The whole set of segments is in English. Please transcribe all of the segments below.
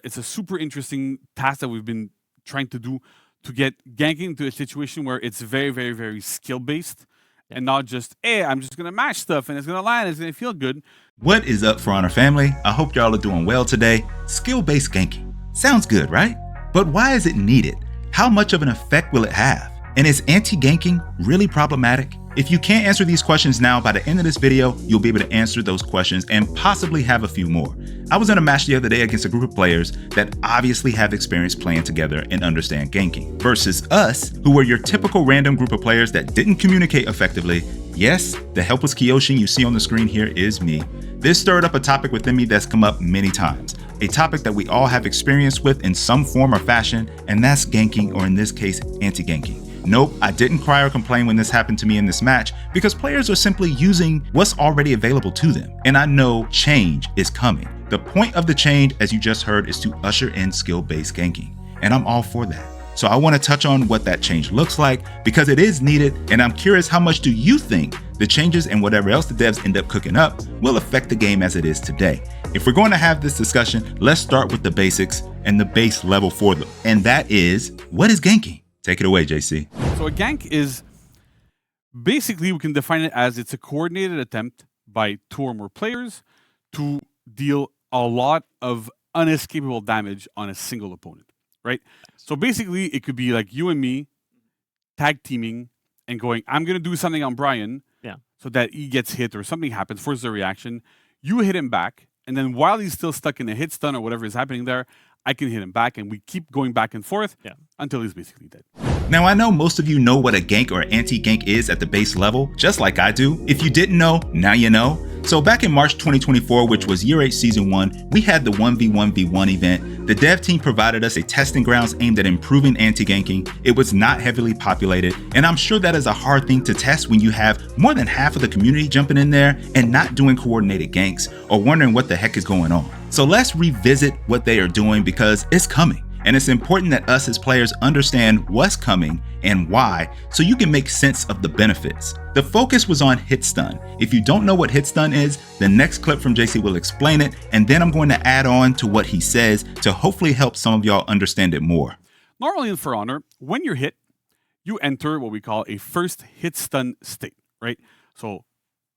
a super interesting task that we've been trying to do to get ganking to a situation where it's very, very, very skill based and not just, hey, I'm just gonna mash stuff and it's gonna land, it's gonna feel good. What is up, For Honor family? I hope y'all are doing well today. Skill-based ganking. Sounds good, right? But why is it needed? How much of an effect will it have? And is anti-ganking really problematic? If you can't answer these questions now, by the end of this video, you'll be able to answer those questions and possibly have a few more. I was in a match the other day against a group of players that obviously have experience playing together and understand ganking, versus us, who were your typical random group of players that didn't communicate effectively. Yes, the helpless Kyoshin you see on the screen here is me. This stirred up a topic within me that's come up many times, a topic that we all have experience with in some form or fashion, and that's ganking, or in this case, anti-ganking. Nope, I didn't cry or complain when this happened to me in this match, because players are simply using what's already available to them. And I know change is coming. The point of the change, as you just heard, is to usher in skill-based ganking. And I'm all for that. So I want to touch on what that change looks like, because it is needed, and I'm curious, how much do you think the changes and whatever else the devs end up cooking up will affect the game as it is today? If we're going to have this discussion, let's start with the basics and the base level for them. And that is, what is ganking? Take it away, JC. So a gank is, basically we can define it as it's a coordinated attempt by 2 or more players to deal a lot of unescapable damage on a single opponent, right? So basically it could be like you and me tag teaming and going, I'm going to do something on Brian so that he gets hit or something happens, forces a reaction. You hit him back, and then while he's still stuck in a hit stun or whatever is happening there, I can hit him back, and we keep going back and forth until he's basically dead. Now, I know most of you know what a gank or anti-gank is at the base level, just like I do. If you didn't know, now you know. So back in March 2024, which was Year 8 Season 1, we had the 1v1v1 event. The dev team provided us a testing grounds aimed at improving anti-ganking. It was not heavily populated, and I'm sure that is a hard thing to test when you have more than half of the community jumping in there and not doing coordinated ganks or wondering what the heck is going on. So let's revisit what they are doing, because it's coming. And it's important that us as players understand what's coming and why, so you can make sense of the benefits. The focus was on hit stun. If you don't know what hit stun is, the next clip from JC will explain it, and then I'm going to add on to what he says to hopefully help some of y'all understand it more. Normally in For Honor, when you're hit, you enter what we call a first hit stun state, right? So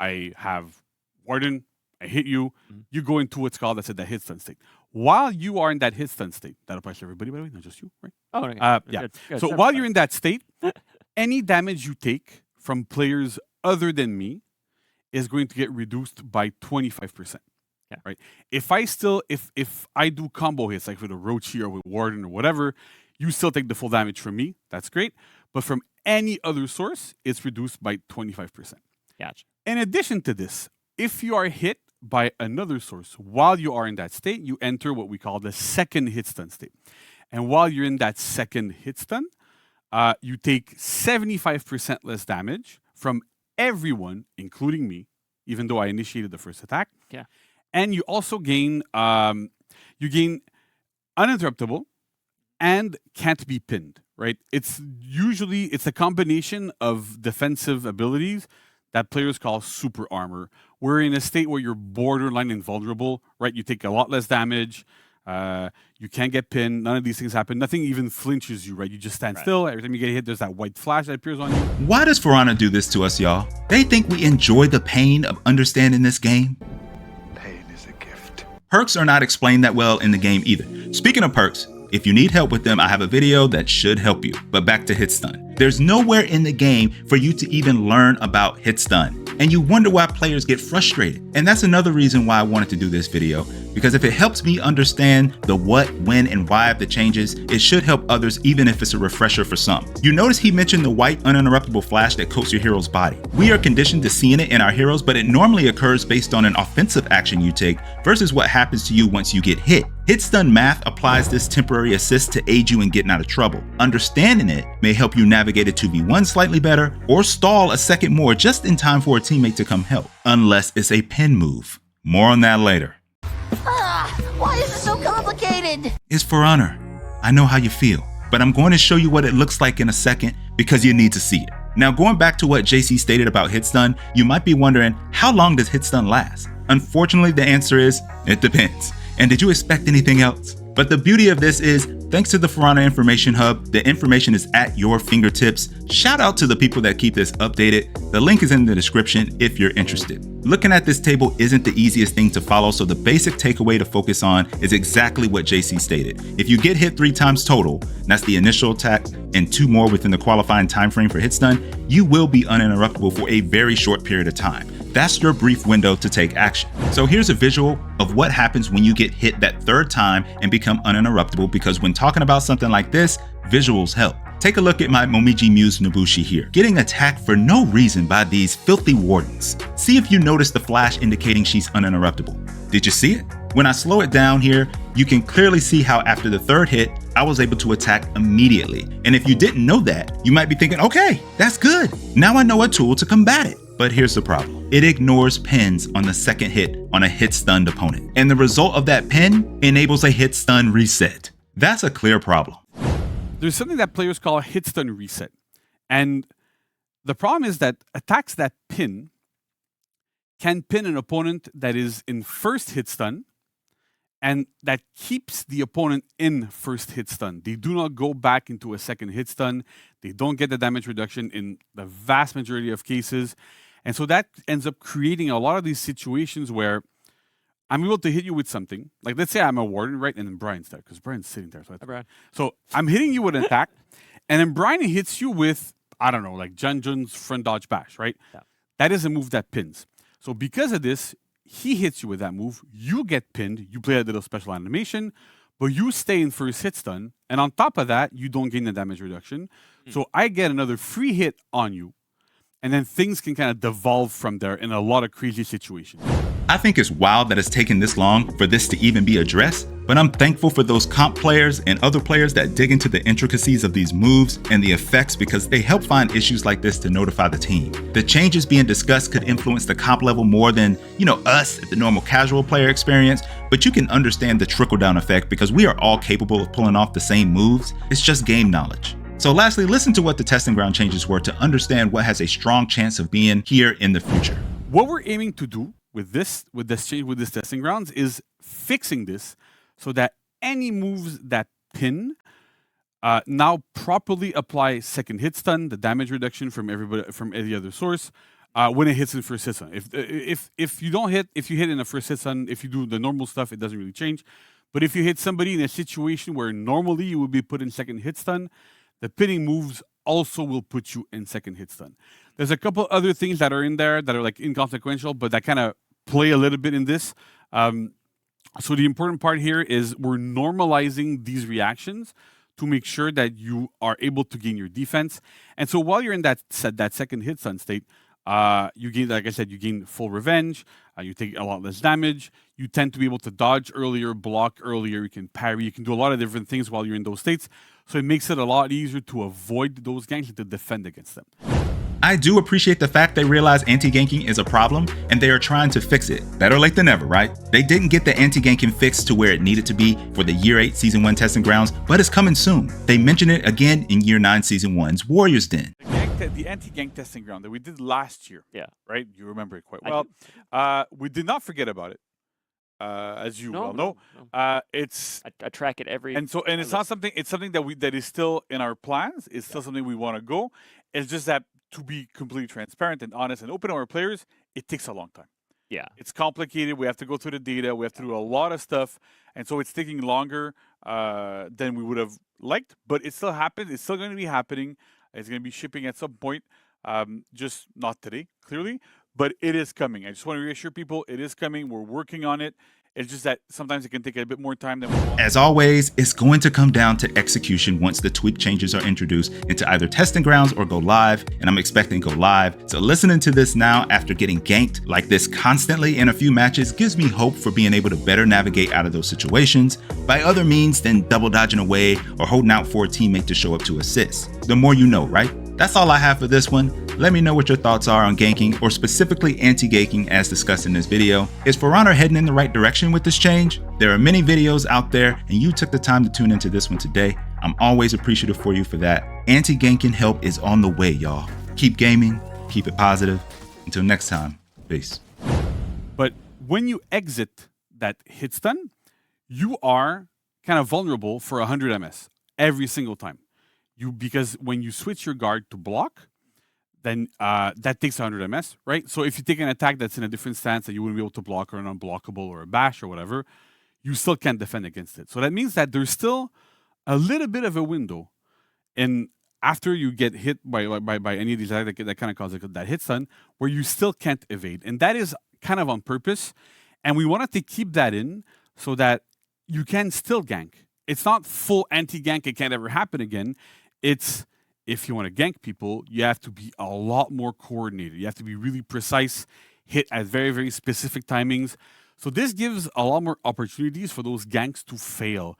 I have Warden, I hit you, you go into what's called, that's the hit stun state. While you are in that hit stun state, that applies to everybody, by the way, not just you, right? Oh, okay. Yeah. Good. So while you're in that state, any damage you take from players other than me is going to get reduced by 25%. Yeah. Right. If I do combo hits like with a Rochi or with Warden or whatever, you still take the full damage from me. That's great. But from any other source, it's reduced by 25%. Gotcha. In addition to this, if you are hit by another source while you are in that state, you enter what we call the second hit stun state. And while you're in that second hit stun, you take 75% less damage from everyone, including me, even though I initiated the first attack. Yeah. And you also gain uninterruptible and can't be pinned, right? It's a combination of defensive abilities that players call super armor. We're in a state where you're borderline invulnerable, right? You take a lot less damage. You can't get pinned. None of these things happen. Nothing even flinches you, right? You just stand still. Every time you get hit, there's that white flash that appears on you. Why does For Honor do this to us, y'all? They think we enjoy the pain of understanding this game? Pain is a gift. Perks are not explained that well in the game either. Speaking of perks, if you need help with them, I have a video that should help you. But back to hit stun. There's nowhere in the game for you to even learn about hit stun, and you wonder why players get frustrated. And that's another reason why I wanted to do this video, because if it helps me understand the what, when, and why of the changes, it should help others, even if it's a refresher for some. You notice he mentioned the white uninterruptible flash that coats your hero's body. We are conditioned to seeing it in our heroes, but it normally occurs based on an offensive action you take versus what happens to you once you get hit. Hit stun math applies this temporary assist to aid you in getting out of trouble. Understanding it may help you navigate a 2v1 slightly better, or stall a second more just in time for a teammate to come help, unless it's a pin move. More on that later. Why is it so complicated? It's For Honor. I know how you feel, but I'm going to show you what it looks like in a second, because you need to see it. Now, going back to what JC stated about hit stun, you might be wondering, how long does hit stun last? Unfortunately, the answer is, it depends. And did you expect anything else? But the beauty of this is, thanks to the For Honor Information Hub, the information is at your fingertips. Shout out to the people that keep this updated. The link is in the description if you're interested. Looking at this table isn't the easiest thing to follow, so the basic takeaway to focus on is exactly what JC stated. If you get hit 3 times total, that's the initial attack, and 2 more within the qualifying time frame for hit stun, you will be uninterruptible for a very short period of time. That's your brief window to take action. So here's a visual of what happens when you get hit that 3rd time and become uninterruptible, because when talking about something like this, visuals help. Take a look at my Momiji Muse Nobushi here, getting attacked for no reason by these filthy wardens. See if you notice the flash indicating she's uninterruptible. Did you see it? When I slow it down here, you can clearly see how after the 3rd hit, I was able to attack immediately. And if you didn't know that, you might be thinking, okay, that's good. Now I know a tool to combat it. But here's the problem. It ignores pins on the 2nd hit on a hit stunned opponent. And the result of that pin enables a hit stun reset. That's a clear problem. There's something that players call a hit stun reset. And the problem is that attacks that pin can pin an opponent that is in first hit stun, and that keeps the opponent in first hit stun. They do not go back into a second hit stun. They don't get the damage reduction in the vast majority of cases. And so that ends up creating a lot of these situations where I'm able to hit you with something. Like, let's say I'm a warden, right? And then Brian's there, because Brian's sitting there. So I'm hitting you with an attack, and then Brian hits you with, I don't know, like Jun's front dodge bash, right? Yeah. That is a move that pins. So because of this, he hits you with that move, you get pinned, you play a little special animation, but you stay in first hit stun, and on top of that, you don't gain the damage reduction. So I get another free hit on you, and then things can kind of devolve from there in a lot of crazy situations. I think it's wild that it's taken this long for this to even be addressed, but I'm thankful for those comp players and other players that dig into the intricacies of these moves and the effects, because they help find issues like this to notify the team. The changes being discussed could influence the comp level more than, us at the normal casual player experience, but you can understand the trickle-down effect because we are all capable of pulling off the same moves. It's just game knowledge. So lastly, listen to what the testing ground changes were to understand what has a strong chance of being here in the future. What we're aiming to do with this change, with this testing grounds, is fixing this so that any moves that pin now properly apply second hit stun, the damage reduction from any other source, when it hits in first hit stun. If you don't hit, if you hit in a first hit stun, if you do the normal stuff, it doesn't really change. But if you hit somebody in a situation where normally you would be put in second hit stun, the pinning moves also will put you in second hit stun. There's a couple other things that are in there that are like inconsequential, but that kind of play a little bit in this. So the important part here is we're normalizing these reactions to make sure that you are able to gain your defense. And so while you're in that second hit stun state, you gain, like I said, you gain full revenge. You take a lot less damage. You tend to be able to dodge earlier, block earlier. You can parry. You can do a lot of different things while you're in those states. So it makes it a lot easier to avoid those ganks and to defend against them. I do appreciate the fact they realize anti-ganking is a problem and they are trying to fix it. Better late than never, right? They didn't get the anti-ganking fixed to where it needed to be for the Year 8 Season 1 testing grounds, but it's coming soon. They mentioned it again in Year 9 Season 1's Warriors Den. The anti-gank testing ground that we did last year, Yeah. right? You remember it quite well. We did not forget about it, as you well know. No. It's I track it every. and it's not something. It's something that is still in our plans. It's still something we want to go. It's just that, to be completely transparent and honest and open to our players, it takes a long time. Yeah. It's complicated. We have to go through the data. We have to do a lot of stuff, and so it's taking longer than we would have liked. But it still happens. It's still going to be happening. It's going to be shipping at some point. Just not today, clearly, but it is coming. I just want to reassure people, it is coming. We're working on it. It's just that sometimes it can take a bit more time than we want. As always, it's going to come down to execution once the tweak changes are introduced into either testing grounds or go live, and I'm expecting go live. So listening to this now after getting ganked like this constantly in a few matches gives me hope for being able to better navigate out of those situations by other means than double dodging away or holding out for a teammate to show up to assist. The more you know, right? That's all I have for this one. Let me know what your thoughts are on ganking, or specifically anti-ganking as discussed in this video. Is For Honor heading in the right direction with this change? There are many videos out there, and you took the time to tune into this one today. I'm always appreciative for you for that. Anti-ganking help is on the way, y'all. Keep gaming, keep it positive. Until next time, peace. But when you exit that hit stun, you are kind of vulnerable for 100 MS every single time. Because when you switch your guard to block, then that takes 100 MS, right? So if you take an attack that's in a different stance that you wouldn't be able to block or an unblockable or a bash or whatever, you still can't defend against it. So that means that there's still a little bit of a window, and after you get hit by any of these attacks that kind of cause that hit stun, where you still can't evade, and that is kind of on purpose, and we wanted to keep that in so that you can still gank. It's not full anti-gank; it can't ever happen again. It's if you want to gank people, you have to be a lot more coordinated. You have to be really precise, hit at very, very specific timings. So this gives a lot more opportunities for those ganks to fail.